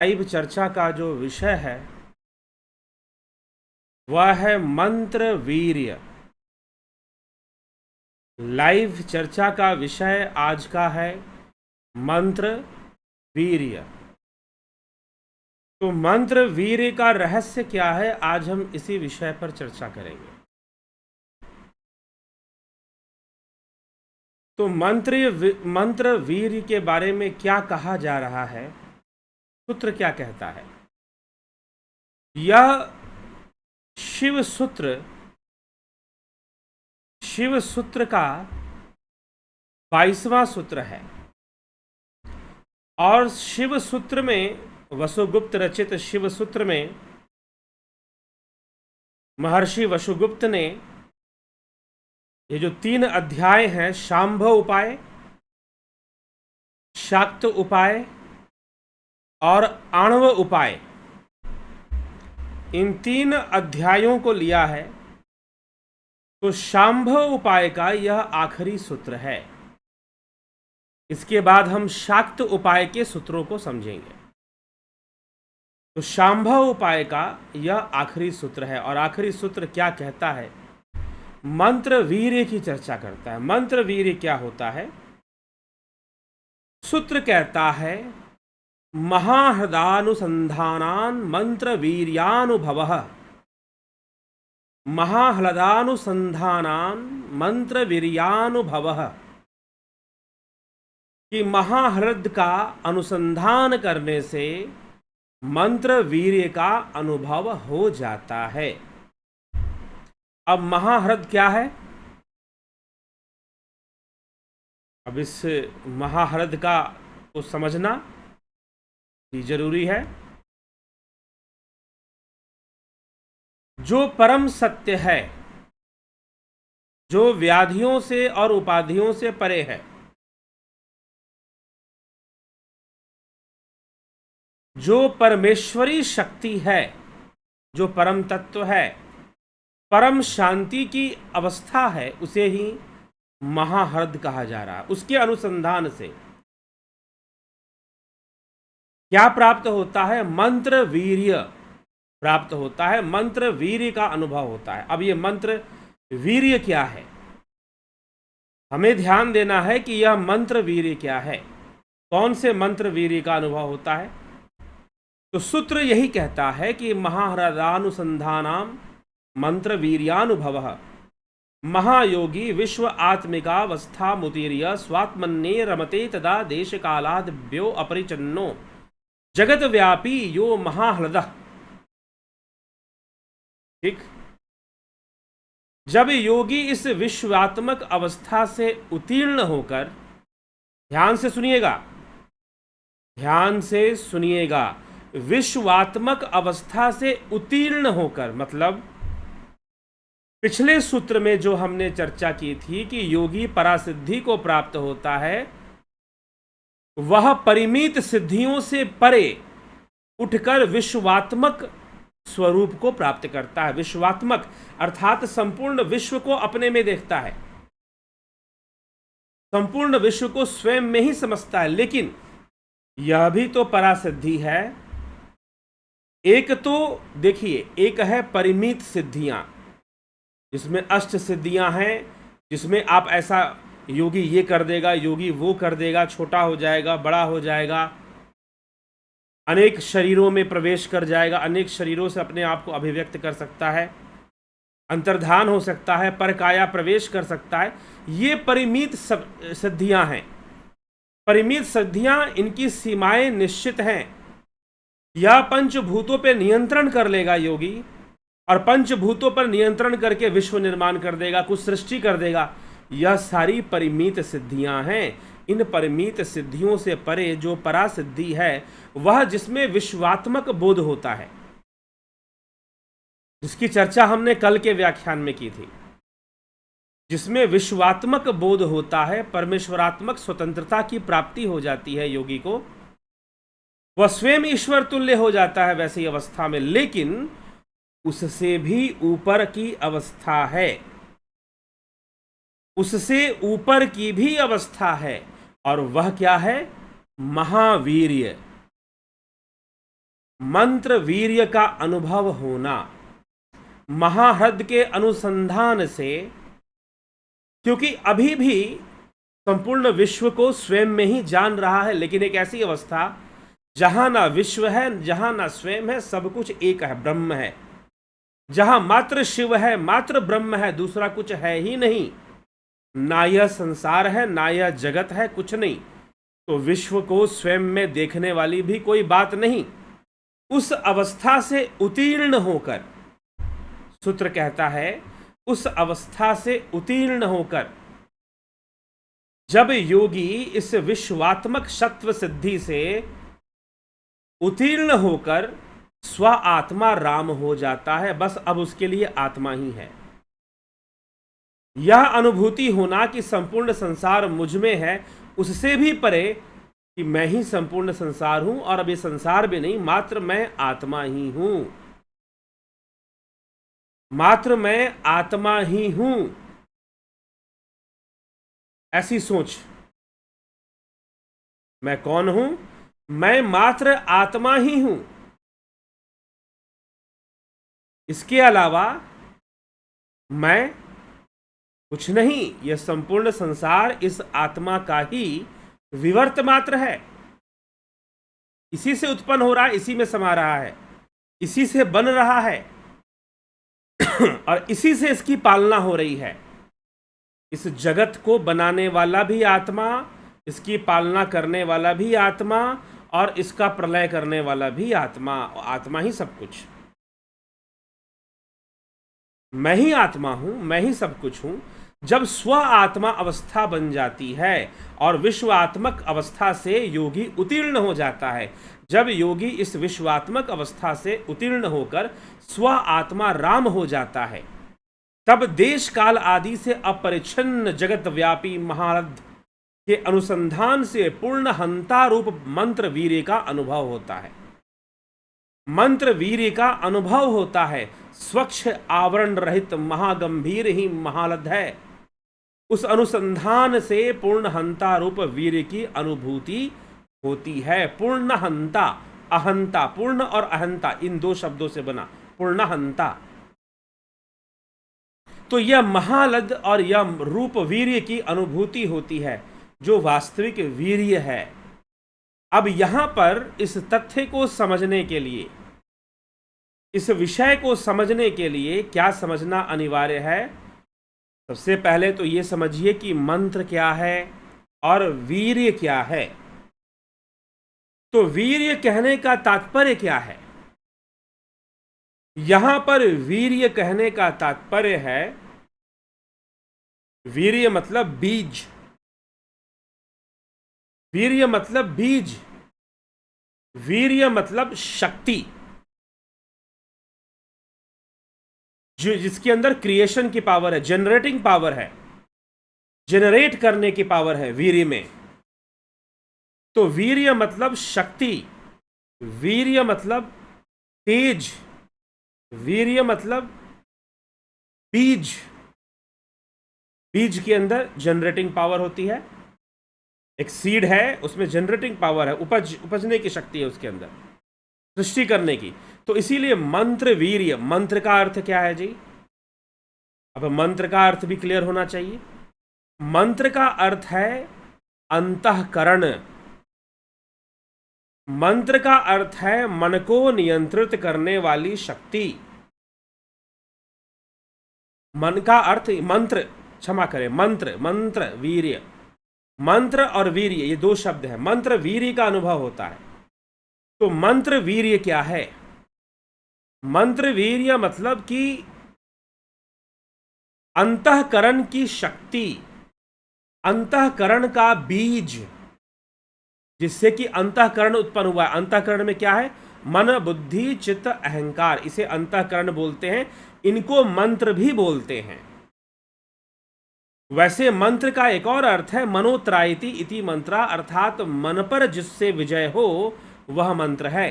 Live चर्चा का जो विषय है वह है मंत्र वीर्य। लाइव चर्चा का विषय आज का है मंत्र वीर्य। तो मंत्र वीर्य का रहस्य क्या है, आज हम इसी विषय पर चर्चा करेंगे। तो मंत्र वीर्य के बारे में क्या कहा जा रहा है, सूत्र क्या कहता है? यह शिव सूत्र का 22वां सूत्र है और शिव सूत्र में, वसुगुप्त रचित शिव सूत्र में महर्षि वसुगुप्त ने ये जो 3 अध्याय हैं, शांभ उपाय, शाक्त उपाय और आणव उपाय, इन 3 अध्यायों को लिया है। तो शांभ उपाय का यह आखिरी सूत्र है। इसके बाद हम शाक्त उपाय के सूत्रों को समझेंगे। तो शांभ उपाय का यह आखिरी सूत्र है और आखिरी सूत्र क्या कहता है? मंत्र वीर्य की चर्चा करता है। मंत्र वीर्य क्या होता है? सूत्र कहता है महाह्लादानुसंधानान् मंत्र वीर्यानुभवः। महाह्लादानुसंधानान् मंत्र वीर्यानुभवः, कि महाह्लाद का अनुसंधान करने से मंत्र वीर्य का अनुभव हो जाता है। अब महाह्लाद क्या है? अब इस महाह्लाद का को समझना भी जरूरी है। जो परम सत्य है, जो व्याधियों से और उपाधियों से परे है, जो परमेश्वरी शक्ति है, जो परम तत्व है, परम शांति की अवस्था है, उसे ही महाह्लाद कहा जा रहा है। उसके अनुसंधान से क्या प्राप्त होता है? मंत्र वीर्य प्राप्त होता है, मंत्र वीर्य का अनुभव होता है। अब ये मंत्र वीर्य क्या है, हमें ध्यान देना है कि यह मंत्र वीर्य क्या है, कौन से मंत्र वीर्य का अनुभव होता है। तो सूत्र यही कहता है कि महाह्लादानुसंधानाम् मंत्र वीर्यानुभवः महायोगी विश्व आत्मिकावस्थामुतीर्य स्वात्मन्ये रमते तदा देश कालाद्भ्यो अपरिचन्नो जगत व्यापी यो महाह्लादः। ठीक, जब योगी इस विश्वात्मक अवस्था से उत्तीर्ण होकर, ध्यान से सुनिएगा, ध्यान से सुनिएगा, विश्वात्मक अवस्था से उत्तीर्ण होकर, मतलब पिछले सूत्र में जो हमने चर्चा की थी कि योगी परासिद्धि को प्राप्त होता है, वह परिमित सिद्धियों से परे उठकर विश्वात्मक स्वरूप को प्राप्त करता है। विश्वात्मक अर्थात संपूर्ण विश्व को अपने में देखता है, संपूर्ण विश्व को स्वयं में ही समझता है। लेकिन यह भी तो परासिद्धि है। एक तो देखिए, एक है परिमित सिद्धियां, जिसमें अष्ट सिद्धियां हैं, जिसमें आप ऐसा, योगी ये कर देगा, योगी वो कर देगा, छोटा हो जाएगा, बड़ा हो जाएगा, अनेक शरीरों में प्रवेश कर जाएगा, अनेक शरीरों से अपने आप को अभिव्यक्त कर सकता है, अंतर्धान हो सकता है, परकाया प्रवेश कर सकता है। ये परिमित सिद्धियां हैं। परिमित सिद्धियां, इनकी सीमाएं निश्चित हैं। यह पंचभूतों पर नियंत्रण कर लेगा योगी, और पंचभूतों पर नियंत्रण करके विश्व निर्माण कर देगा, कुछ सृष्टि कर देगा। यह सारी परिमित सिद्धियां हैं। इन परिमित सिद्धियों से परे जो परासिद्धि है, वह जिसमें विश्वात्मक बोध होता है, जिसकी चर्चा हमने कल के व्याख्यान में की थी, जिसमें विश्वात्मक बोध होता है, परमेश्वरात्मक स्वतंत्रता की प्राप्ति हो जाती है योगी को, वह स्वयं ईश्वर तुल्य हो जाता है वैसी अवस्था में। लेकिन उससे भी ऊपर की अवस्था है, उससे ऊपर की भी अवस्था है, और वह क्या है? महावीर्य। मंत्र वीर्य का अनुभव होना, महाहृद के अनुसंधान से, क्योंकि अभी भी संपूर्ण विश्व को स्वयं में ही जान रहा है, लेकिन एक ऐसी अवस्था जहां ना विश्व है, जहां ना स्वयं है, सब कुछ एक है, ब्रह्म है, जहां मात्र शिव है, मात्र ब्रह्म है, दूसरा कुछ है ही नहीं, ना यह संसार है, ना यह जगत है, कुछ नहीं, तो विश्व को स्वयं में देखने वाली भी कोई बात नहीं। उस अवस्था से उत्तीर्ण होकर, सूत्र कहता है, उस अवस्था से उत्तीर्ण होकर जब योगी इस विश्वात्मक सत्व सिद्धि से उत्तीर्ण होकर स्व आत्मा राम हो जाता है, बस अब उसके लिए आत्मा ही है। यह अनुभूति होना कि संपूर्ण संसार मुझ में है, उससे भी परे कि मैं ही संपूर्ण संसार हूं, और अब ये संसार भी नहीं, मात्र मैं आत्मा ही हूं, मात्र मैं आत्मा ही हूं, ऐसी सोच। मैं कौन हूं? मैं मात्र आत्मा ही हूं, इसके अलावा मैं कुछ नहीं। यह संपूर्ण संसार इस आत्मा का ही विवर्त मात्र है, इसी से उत्पन्न हो रहा है, इसी में समा रहा है, इसी से बन रहा है और इसी से इसकी पालना हो रही है। इस जगत को बनाने वाला भी आत्मा, इसकी पालना करने वाला भी आत्मा, और इसका प्रलय करने वाला भी आत्मा। आत्मा ही सब कुछ, मैं ही आत्मा हूं, मैं ही सब कुछ हूं। जब स्व आत्मा अवस्था बन जाती है और विश्वात्मक अवस्था से योगी उत्तीर्ण हो जाता है, जब योगी इस विश्वात्मक अवस्था से उत्तीर्ण होकर स्व आत्मा राम हो जाता है, तब देश काल आदि से अपरिच्छिन्न जगत व्यापी महारथ के अनुसंधान से पूर्ण हंता रूप मंत्र वीर्य का अनुभव होता है। मंत्र वीर्य का अनुभव होता है। स्वच्छ आवरण रहित महागंभीर ही महालद है। उस अनुसंधान से पूर्ण हंता रूप वीर्य की अनुभूति होती है। पूर्ण हंता, अहंता, पूर्ण और अहंता इन दो शब्दों से बना पूर्ण हंता। तो यह महालद और यह रूप वीर्य की अनुभूति होती है, जो वास्तविक वीर्य है। अब यहां पर इस तथ्य को समझने के लिए, इस विषय को समझने के लिए क्या समझना अनिवार्य है? सबसे पहले तो यह समझिए कि मंत्र क्या है और वीर्य क्या है। तो वीर्य कहने का तात्पर्य क्या है? यहां पर वीर्य कहने का तात्पर्य है, वीर्य मतलब बीज, वीर्य मतलब बीज, वीर्य मतलब शक्ति, जो जिसके अंदर क्रिएशन की पावर है, जनरेटिंग पावर है, जनरेट करने की पावर है वीर्य में। तो वीर्य मतलब शक्ति, वीर्य मतलब तेज, वीर्य मतलब बीज। बीज के अंदर जनरेटिंग पावर होती है। एक सीड है, उसमें जनरेटिंग पावर है, उपजने की शक्ति है उसके अंदर, सृष्टि करने की। तो इसीलिए मंत्र वीर्य, मंत्र का अर्थ क्या है जी? अब मंत्र का अर्थ भी क्लियर होना चाहिए। मंत्र का अर्थ है अंतःकरण। मंत्र का अर्थ है मन को नियंत्रित करने वाली शक्ति। मन का अर्थ मंत्र, क्षमा करें, मंत्र, मंत्र वीर्य, मंत्र और वीर्य ये दो शब्द हैं। मंत्र वीर्य का अनुभव होता है। तो मंत्र वीर्य क्या है? मंत्र वीर्य मतलब कि अंतःकरण की शक्ति, अंतःकरण का बीज, जिससे कि अंतःकरण उत्पन्न हुआ है। अंतःकरण में क्या है? मन, बुद्धि, चित्त, अहंकार, इसे अंतःकरण बोलते हैं। इनको मंत्र भी बोलते हैं। वैसे मंत्र का एक और अर्थ है मनोत्रायति इति मंत्रा, अर्थात मन पर जिससे विजय हो वह मंत्र है।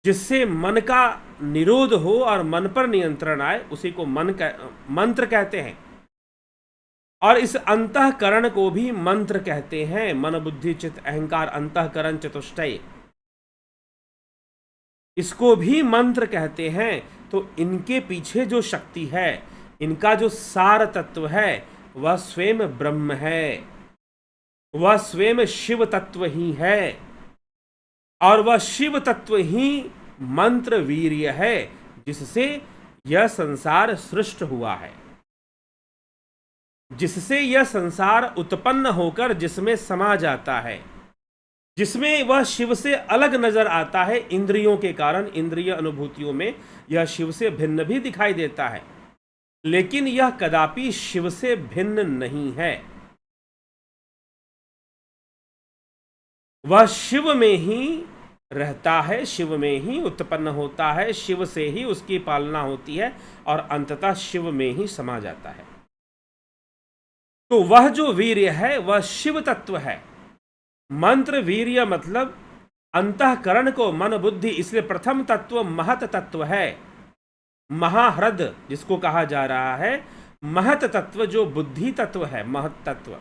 जिससे मन का निरोध हो और मन पर नियंत्रण आए, उसी को मंत्र कहते हैं। और इस अंतःकरण को भी मंत्र कहते हैं। मन, बुद्धि, चित्त, अहंकार, अंतःकरण चतुष्टय। इसको भी मंत्र कहते हैं। तो इनके पीछे जो शक्ति है, इनका जो सार तत्व है, वह स्वयं ब्रह्म है, वह स्वयं शिव तत्व ही है, और वह शिव तत्व ही मंत्र वीर्य है, जिससे यह संसार सृष्ट हुआ है, जिससे यह संसार उत्पन्न होकर जिसमें समा जाता है, जिसमें वह शिव से अलग नजर आता है। इंद्रियों के कारण, इंद्रिय अनुभूतियों में यह शिव से भिन्न भी दिखाई देता है, लेकिन यह कदापि शिव से भिन्न नहीं है। वह शिव में ही रहता है, शिव में ही उत्पन्न होता है, शिव से ही उसकी पालना होती है, और अंततः शिव में ही समा जाता है। तो वह जो वीर्य है वह शिव तत्व है। मंत्र वीर्य मतलब अंतःकरण को, मन बुद्धि, इसलिए प्रथम तत्व महत तत्व है। महाहृद जिसको कहा जा रहा है, महत तत्व जो बुद्धि तत्व है, महत तत्व।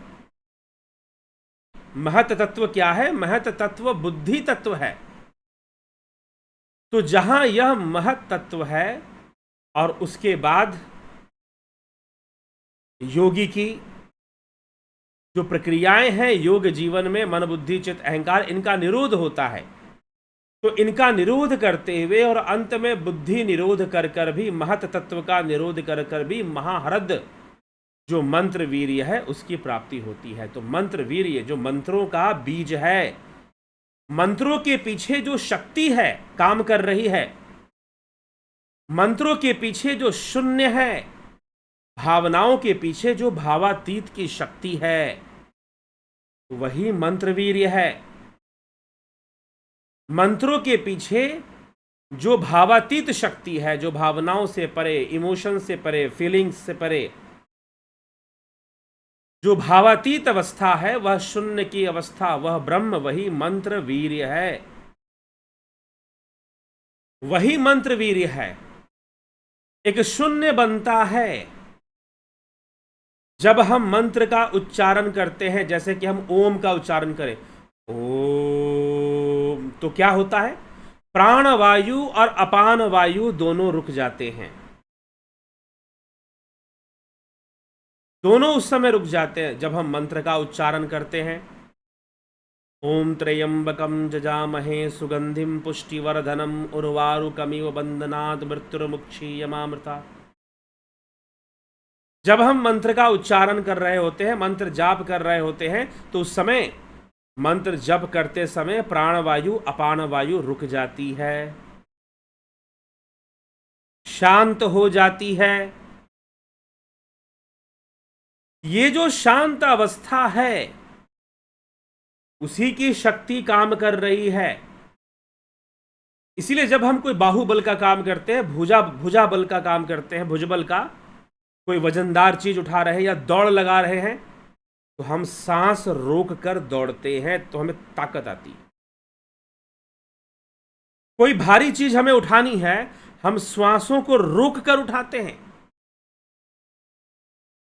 महत तत्व क्या है? महत तत्व बुद्धि तत्व है। तो जहां यह महत तत्व है, और उसके बाद योगी की जो प्रक्रियाएं हैं योग जीवन में, मन बुद्धि चित्त अहंकार, इनका निरोध होता है। तो इनका निरोध करते हुए और अंत में बुद्धि निरोध कर कर भी, महत तत्व का निरोध कर कर भी महाहृद जो मंत्र वीर्य है उसकी प्राप्ति होती है। तो मंत्र वीर्य जो मंत्रों का बीज है, मंत्रों के पीछे जो शक्ति है काम कर रही है, मंत्रों के पीछे जो शून्य है, भावनाओं के पीछे जो भावातीत की शक्ति है, वही मंत्रवीर्य है। मंत्रों के पीछे जो भावातीत शक्ति है, जो भावनाओं से परे, इमोशन से परे, फीलिंग्स से परे, जो भावातीत अवस्था है, वह शून्य की अवस्था, वह ब्रह्म, वही मंत्र वीर्य है, वही मंत्र वीर्य है। एक शून्य बनता है जब हम मंत्र का उच्चारण करते हैं। जैसे कि हम ओम का उच्चारण करें, ओम, तो क्या होता है? प्राण वायु और अपान वायु दोनों रुक जाते हैं, दोनों उस समय रुक जाते हैं जब हम मंत्र का उच्चारण करते हैं। ओम त्र्यंबकम जजामहे सुगंधिम पुष्टिवर्धनम उर्वारुकमिव बंधनात् मृत्युर्मुक्षीयमामृता। जब हम मंत्र का उच्चारण कर रहे होते हैं, मंत्र जाप कर रहे होते हैं, तो उस समय मंत्र जप करते समय प्राणवायु अपान वायु रुक जाती है, शांत हो जाती है। ये जो शांत अवस्था है, उसी की शक्ति काम कर रही है। इसीलिए जब हम कोई बाहुबल का काम करते हैं, भुजा बल का काम करते हैं, भुजबल का, कोई वजनदार चीज उठा रहे हैं या दौड़ लगा रहे हैं, तो हम सांस रोक कर दौड़ते हैं, तो हमें ताकत आती है। कोई भारी चीज हमें उठानी है, हम श्वासों को रोक कर उठाते हैं।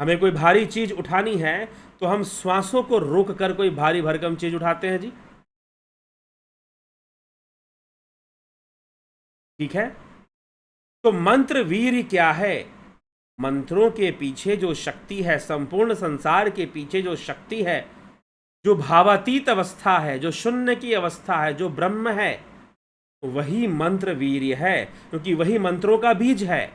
हमें कोई भारी चीज उठानी है तो हम श्वासों को रोक कर कोई भारी भरकम चीज उठाते हैं जी, ठीक है। तो मंत्र वीर्य क्या है? मंत्रों के पीछे जो शक्ति है, संपूर्ण संसार के पीछे जो शक्ति है, जो भावातीत अवस्था है, जो शून्य की अवस्था है, जो ब्रह्म है, वही मंत्र वीर्य है, क्योंकि वही मंत्रों का बीज है।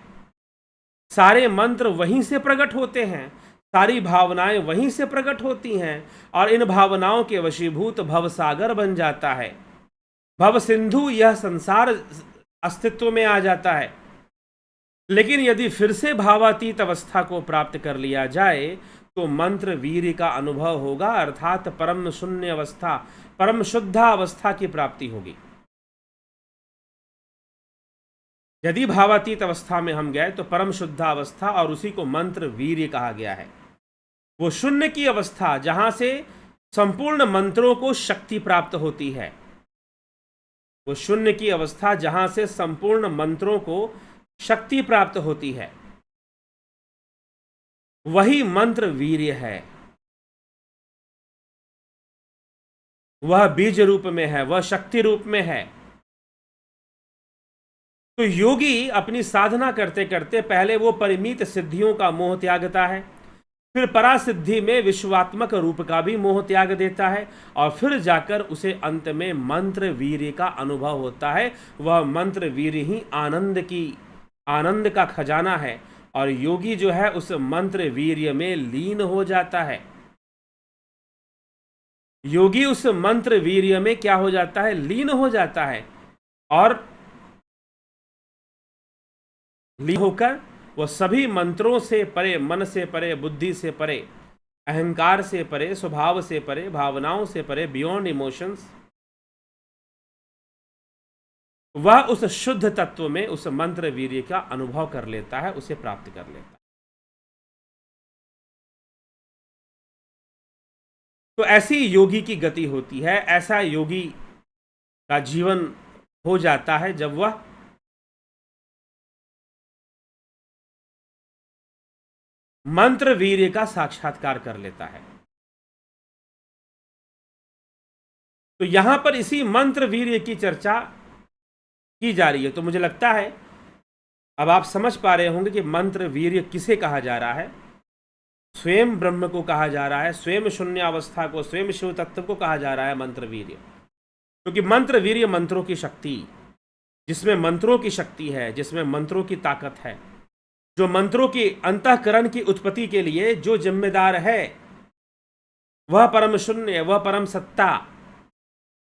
सारे मंत्र वहीं से प्रकट होते हैं, सारी भावनाएं वहीं से प्रकट होती हैं, और इन भावनाओं के वशीभूत भवसागर बन जाता है, भव सिंधु, यह संसार अस्तित्व में आ जाता है। लेकिन यदि फिर से भावातीत अवस्था को प्राप्त कर लिया जाए तो मंत्र वीर्य का अनुभव होगा, अर्थात परम शून्य अवस्था, परम शुद्धा अवस्था की प्राप्ति होगी। यदि भावातीत अवस्था में हम गए तो परम शुद्धा अवस्था, और उसी को मंत्र वीर्य कहा गया है। वो शून्य की अवस्था जहां से संपूर्ण मंत्रों को शक्ति प्राप्त होती है, वो शून्य की अवस्था जहां से संपूर्ण मंत्रों को शक्ति प्राप्त होती है, वही मंत्र वीर्य है। वह बीज रूप में है, वह शक्ति रूप में है। तो योगी अपनी साधना करते करते पहले वो परिमित सिद्धियों का मोह त्यागता है, फिर परासिद्धि में विश्वात्मक रूप का भी मोह त्याग देता है, और फिर जाकर उसे अंत में मंत्र वीर्य का अनुभव होता है। वह मंत्र वीर्य ही आनंद का खजाना है, और योगी जो है उस मंत्र वीर्य में लीन हो जाता है। योगी उस मंत्र वीर्य में क्या हो जाता है? लीन हो जाता है, और लीन होकर वह सभी मंत्रों से परे, मन से परे, बुद्धि से परे, अहंकार से परे, स्वभाव से परे, भावनाओं से परे, बियॉन्ड इमोशंस, वह उस शुद्ध तत्व में उस मंत्र वीर्य का अनुभव कर लेता है, उसे प्राप्त कर लेता है। तो ऐसी योगी की गति होती है, ऐसा योगी का जीवन हो जाता है जब वह मंत्र वीर्य का साक्षात्कार कर लेता है। तो यहां पर इसी मंत्र वीर्य की चर्चा की जा रही है। तो मुझे लगता है अब आप समझ पा रहे होंगे कि मंत्र वीर्य किसे कहा जा रहा है। स्वयं ब्रह्म को कहा जा रहा है, स्वयं शून्य अवस्था को, स्वयं शिव तत्व को कहा जा रहा है मंत्र वीर्य। क्योंकि मंत्र वीर्य मंत्रों की शक्ति, जिसमें मंत्रों की शक्ति है, जिसमें मंत्रों की ताकत है, जो मंत्रों की अंतःकरण की उत्पत्ति के लिए जो जिम्मेदार है, वह परम शून्य, वह परम सत्ता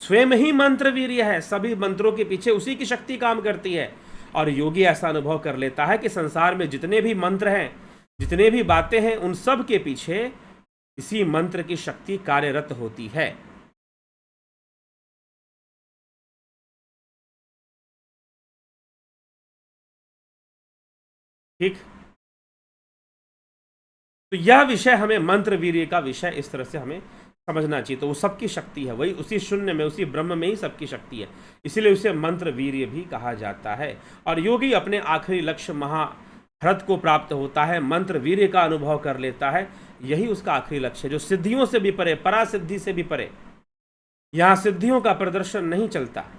स्वयं ही मंत्र वीर्य है। सभी मंत्रों के पीछे उसी की शक्ति काम करती है। और योगी ऐसा अनुभव कर लेता है कि संसार में जितने भी मंत्र हैं, जितने भी बातें हैं, उन सब के पीछे इसी मंत्र की शक्ति कार्यरत होती है। ठीक, तो यह विषय हमें मंत्र वीर्य का विषय इस तरह से हमें समझना चाहिए। तो वो सबकी शक्ति है, वही उसी शून्य में, उसी ब्रह्म में ही सबकी शक्ति है, इसीलिए उसे मंत्र वीर्य भी कहा जाता है। और योगी अपने आखिरी लक्ष्य महारथ को प्राप्त होता है, मंत्र वीर्य का अनुभव कर लेता है। यही उसका आखिरी लक्ष्य है, जो सिद्धियों से भी परे, परासिद्धि से भी परे। यहां सिद्धियों का प्रदर्शन नहीं चलता,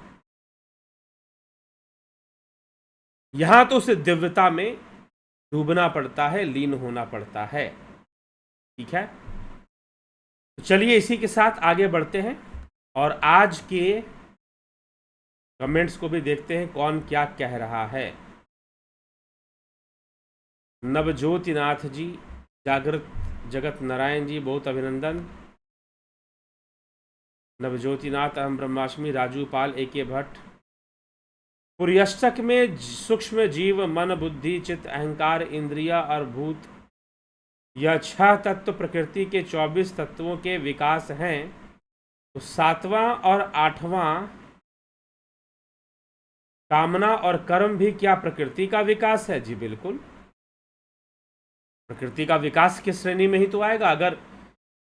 यहां तो उसे दिव्यता में डूबना पड़ता है, लीन होना पड़ता है। ठीक है, तो चलिए इसी के साथ आगे बढ़ते हैं और आज के कमेंट्स को भी देखते हैं कौन क्या कह रहा है। नवज्योतिनाथ जी, जागृत जगत नारायण जी, बहुत अभिनंदन। नवज्योतिनाथ, अहम ब्रह्माष्टमी, राजू पाल, AK भट्ट। पुर्यष्टक में सूक्ष्म जीव, मन, बुद्धि, चित्त, अहंकार, इंद्रिया और भूत, यह 6 तत्व प्रकृति के 24 तत्वों के विकास हैं। तो 7वां और 8वां कामना और कर्म भी क्या प्रकृति का विकास है? जी बिल्कुल, प्रकृति का विकास की श्रेणी में ही तो आएगा। अगर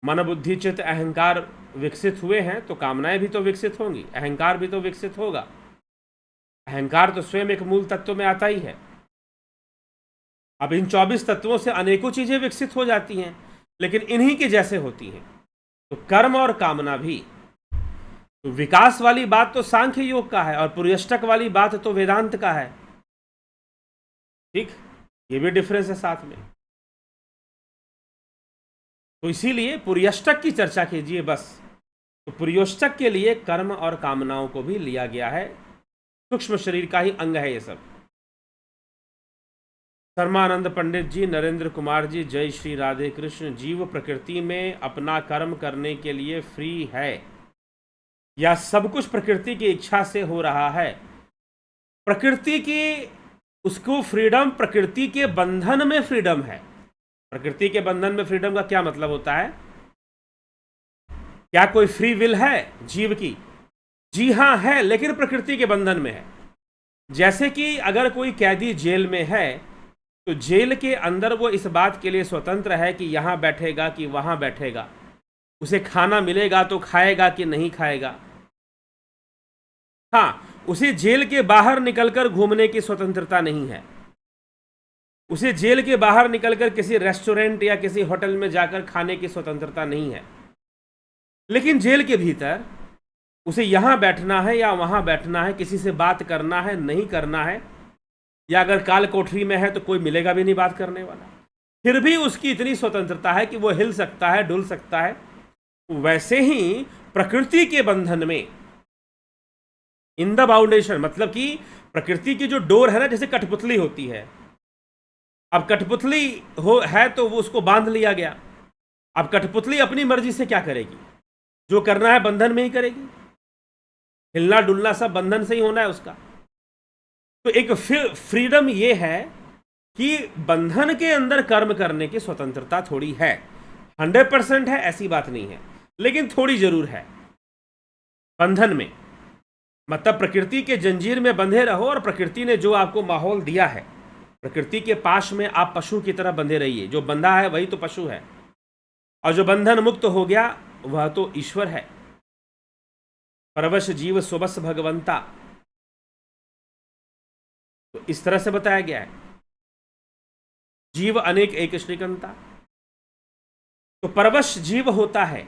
मन, बुद्धि, चित्त, अहंकार विकसित हुए हैं तो कामनाएं भी तो विकसित होंगी, अहंकार भी तो विकसित होगा। अहंकार तो स्वयं एक मूल तत्व में आता ही है। अब इन 24 तत्वों से अनेकों चीजें विकसित हो जाती हैं, लेकिन इन्हीं के जैसे होती हैं। तो कर्म और कामना भी, तो विकास वाली बात तो सांख्य योग का है और पुर्यष्टक वाली बात तो वेदांत का है। ठीक, ये भी डिफरेंस है साथ में। तो इसीलिए पुर्यष्टक की चर्चा कीजिए बस। तो पुर्यष्टक के लिए कर्म और कामनाओं को भी लिया गया है, सूक्ष्म शरीर का ही अंग है ये सब। शर्मानंद पंडित जी, नरेंद्र कुमार जी, जय श्री राधे कृष्ण। जीव प्रकृति में अपना कर्म करने के लिए फ्री है या सब कुछ प्रकृति की इच्छा से हो रहा है? प्रकृति की उसको फ्रीडम, प्रकृति के बंधन में फ्रीडम है। प्रकृति के बंधन में फ्रीडम का क्या मतलब होता है? क्या कोई फ्री विल है जीव की? जी हां है, लेकिन प्रकृति के बंधन में है। जैसे कि अगर कोई कैदी जेल में है तो जेल के अंदर वो इस बात के लिए स्वतंत्र है कि यहां बैठेगा कि वहां बैठेगा, उसे खाना मिलेगा तो खाएगा कि नहीं खाएगा। हां, उसे जेल के बाहर निकलकर घूमने की स्वतंत्रता नहीं है, उसे जेल के बाहर निकलकर किसी रेस्टोरेंट या किसी होटल में जाकर खाने की स्वतंत्रता नहीं है। लेकिन जेल के भीतर उसे यहां बैठना है या वहां बैठना है, किसी से बात करना है नहीं करना है, या अगर काल कोठरी में है तो कोई मिलेगा भी नहीं बात करने वाला, फिर भी उसकी इतनी स्वतंत्रता है कि वो हिल सकता है, डुल सकता है। वैसे ही प्रकृति के बंधन में, इन द बाउंडेशन, मतलब कि प्रकृति की जो डोर है ना, जैसे कठपुतली होती है, अब कठपुतली हो है तो वो उसको बांध लिया गया। अब कठपुतली अपनी मर्जी से क्या करेगी? जो करना है बंधन में ही करेगी, हिलना डुलना सब बंधन से ही होना है उसका। तो एक फ्रीडम ये है कि बंधन के अंदर कर्म करने की स्वतंत्रता थोड़ी है। 100% है ऐसी बात नहीं है, लेकिन थोड़ी जरूर है बंधन में। मतलब प्रकृति के जंजीर में बंधे रहो, और प्रकृति ने जो आपको माहौल दिया है, प्रकृति के पाश में आप पशु की तरह बंधे रहिए। जो बंधा है वही तो पशु है, और जो बंधन मुक्त हो गया वह तो ईश्वर है। परवश जीव सुबस भगवंता, तो इस तरह से बताया गया है। जीव अनेक एक श्रीकंता, तो परवश जीव होता है।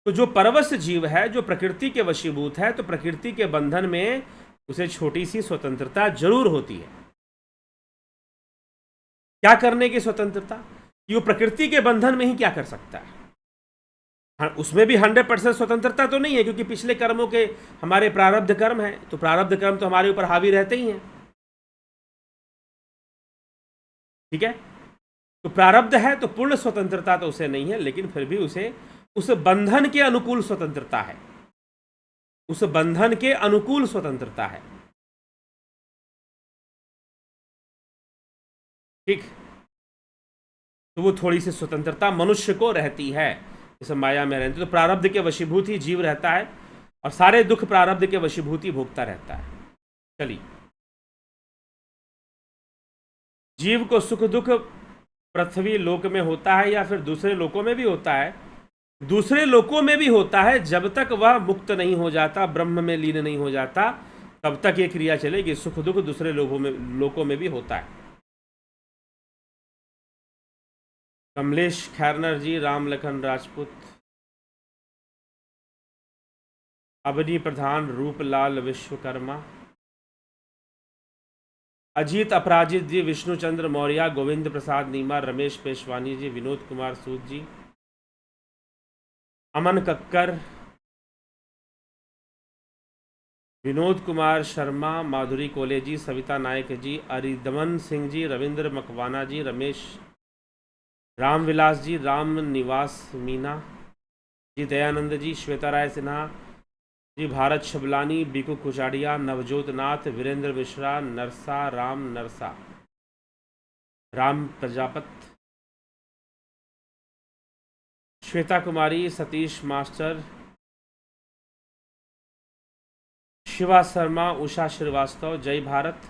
तो जो परवश जीव है, जो प्रकृति के वशीभूत है, तो प्रकृति के बंधन में उसे छोटी सी स्वतंत्रता जरूर होती है। क्या करने की स्वतंत्रता? कि वो प्रकृति के बंधन में ही क्या कर सकता है। हाँ, उसमें भी 100% स्वतंत्रता तो नहीं है, क्योंकि पिछले कर्मों के हमारे प्रारब्ध कर्म हैं, तो प्रारब्ध कर्म तो हमारे ऊपर हावी रहते ही हैं। ठीक है, तो प्रारब्ध है तो पूर्ण स्वतंत्रता तो उसे नहीं है, लेकिन फिर भी उसे उस बंधन के अनुकूल स्वतंत्रता है, उस बंधन के अनुकूल स्वतंत्रता है। ठीक, तो वो थोड़ी सी स्वतंत्रता मनुष्य को रहती है, जैसे माया में रहते। तो प्रारब्ध के वशीभूत ही जीव रहता है, और सारे दुख प्रारब्ध के वशीभूत ही भोगता रहता है। चलिए, जीव को सुख दुख पृथ्वी लोक में होता है या फिर दूसरे लोकों में भी होता है? दूसरे लोकों में भी होता है, जब तक वह मुक्त नहीं हो जाता, ब्रह्म में लीन नहीं हो जाता, तब तक ये क्रिया चलेगी। सुख दुख दूसरे लोकों में भी होता है। कमलेश खैरनर जी, राम लखन राजपूत, अवनी प्रधान, रूपलाल विश्वकर्मा, अजीत अपराजित जी, विष्णुचंद्र मौर्य, गोविंद प्रसाद नीमा, रमेश पेशवानी जी, विनोद कुमार सूद जी, अमन कक्कर, विनोद कुमार शर्मा, माधुरी कोले जी, सविता नायक जी, अरिदमन सिंह जी, रविंद्र मकवाना जी, रमेश रामविलास जी, राम निवास मीना जी, दयानंद जी, श्वेता राय सिन्हा जी, भारत शबलानी, बीकू कुचाड़िया, नवजोत नाथ, वीरेंद्र मिश्रा, नरसा राम नरसा, राम प्रजापत, श्वेता कुमारी, सतीश मास्टर, शिवा शर्मा, उषा श्रीवास्तव, जय भारत।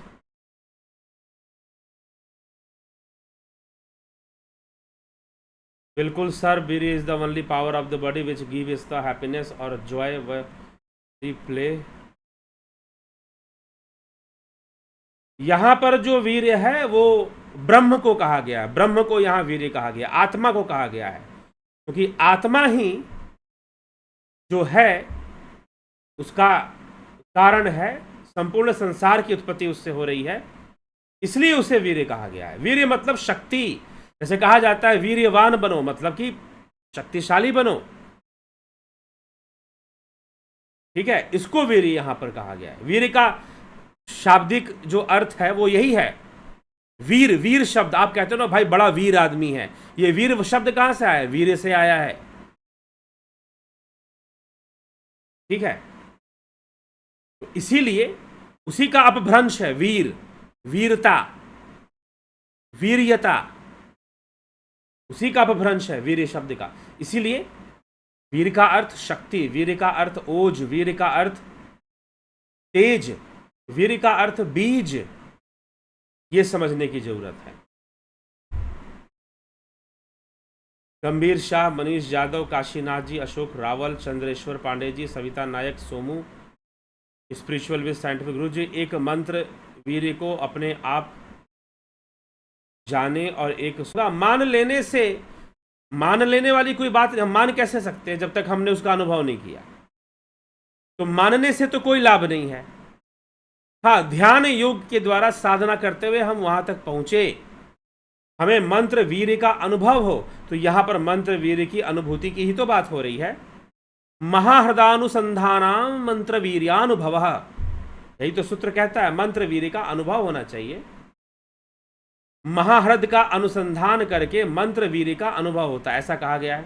बिल्कुल sir, Veer is the only power of the body which give is the happiness और जॉय व प्ले। यहां पर जो वीर्य है वो ब्रह्म को कहा गया है, ब्रह्म को यहां वीर्य कहा गया, आत्मा को कहा गया है, क्योंकि आत्मा ही जो है उसका कारण है, संपूर्ण संसार की उत्पत्ति उससे हो रही है, इसलिए उसे वीर्य कहा गया है। वीर्य मतलब शक्ति, जैसे कहा जाता है वीर्यवान बनो, मतलब कि शक्तिशाली बनो। ठीक है, इसको वीर्य यहां पर कहा गया है। वीर्य का शाब्दिक जो अर्थ है वो यही है, वीर। वीर शब्द आप कहते हो ना भाई बड़ा वीर आदमी है, ये वीर शब्द कहां से आया है? वीर्य से आया है। ठीक है, तो इसीलिए उसी का अपभ्रंश है वीर, वीरता, वीर्यता, उसी का अपभ्रंश है वीर्य शब्द का। इसीलिए वीर का अर्थ शक्ति, वीर का अर्थ ओज, वीर का अर्थ तेज, वीर का अर्थ बीज, ये समझने की जरूरत है। गंभीर शाह, मनीष यादव, काशीनाथ जी, अशोक रावल, चंद्रेश्वर पांडे जी, सविता नायक, सोमू, स्पिरिचुअल विद साइंटिफिक गुरु जी। एक मंत्र वीर्य को अपने आप जाने और एक मान लेने से, मान लेने वाली कोई बात हम मान कैसे सकते हैं जब तक हमने उसका अनुभव नहीं किया? तो मानने से तो कोई लाभ नहीं है, हाँ, ध्यान योग के द्वारा साधना करते हुए हम वहां तक पहुंचे, हमें मंत्र वीर्य का अनुभव हो। तो यहां पर मंत्र वीर्य की अनुभूति की ही तो बात हो रही है। महाहृदानुसंधानाम मंत्र वीर्यानुभव, यही तो सूत्र कहता है, मंत्र वीर्य का अनुभव होना चाहिए। महाहृद का अनुसंधान करके मंत्र वीर्य का अनुभव होता है, ऐसा कहा गया है।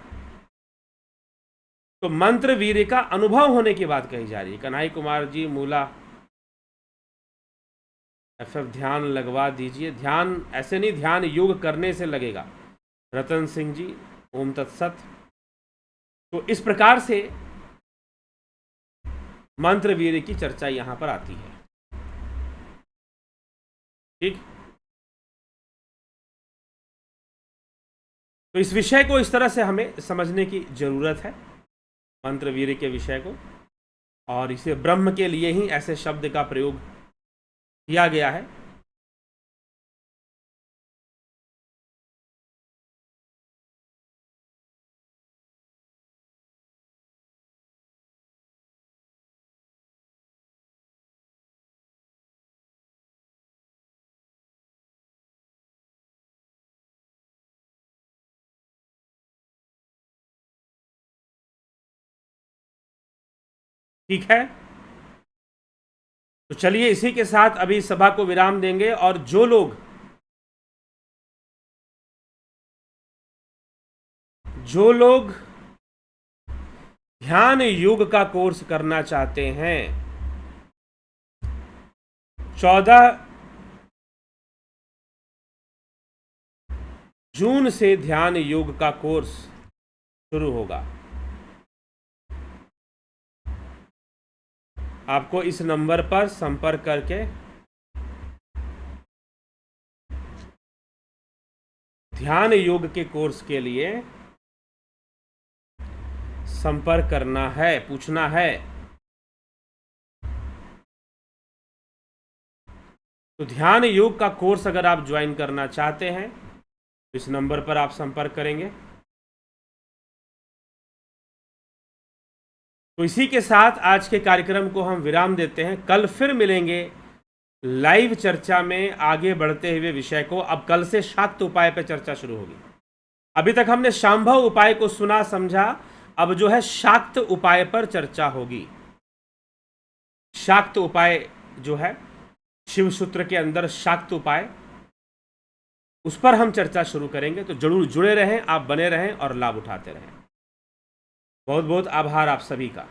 तो मंत्र वीर्य का अनुभव होने की बात कही जा रही है। कन्हई कुमार जी मूला FF ध्यान लगवा दीजिए। ध्यान ऐसे नहीं, ध्यान योग करने से लगेगा। रतन सिंह जी ओम तत्सत। तो इस प्रकार से मंत्र वीर्य की चर्चा यहां पर आती है। ठीक, तो इस विषय को इस तरह से हमें समझने की जरूरत है, मंत्र वीर्य के विषय को, और इसे ब्रह्म के लिए ही ऐसे शब्द का प्रयोग किया गया है। ठीक है, तो चलिए इसी के साथ अभी सभा को विराम देंगे। और जो लोग ध्यान योग का कोर्स करना चाहते हैं, 14 जून से ध्यान योग का कोर्स शुरू होगा। आपको इस नंबर पर संपर्क करके ध्यान योग के कोर्स के लिए संपर्क करना है, पूछना है। तो ध्यान योग का कोर्स अगर आप ज्वाइन करना चाहते हैं तो इस नंबर पर आप संपर्क करेंगे। तो इसी के साथ आज के कार्यक्रम को हम विराम देते हैं। कल फिर मिलेंगे लाइव चर्चा में आगे बढ़ते हुए विषय को। अब कल से शाक्त उपाय पर चर्चा शुरू होगी। अभी तक हमने शांभव उपाय को सुना समझा, अब जो है शाक्त उपाय पर चर्चा होगी। शाक्त उपाय जो है शिव सूत्र के अंदर शाक्त उपाय, उस पर हम चर्चा शुरू करेंगे। तो जरूर जुड़े रहें, आप बने रहें और लाभ उठाते रहें। बहुत बहुत आभार आप सभी का।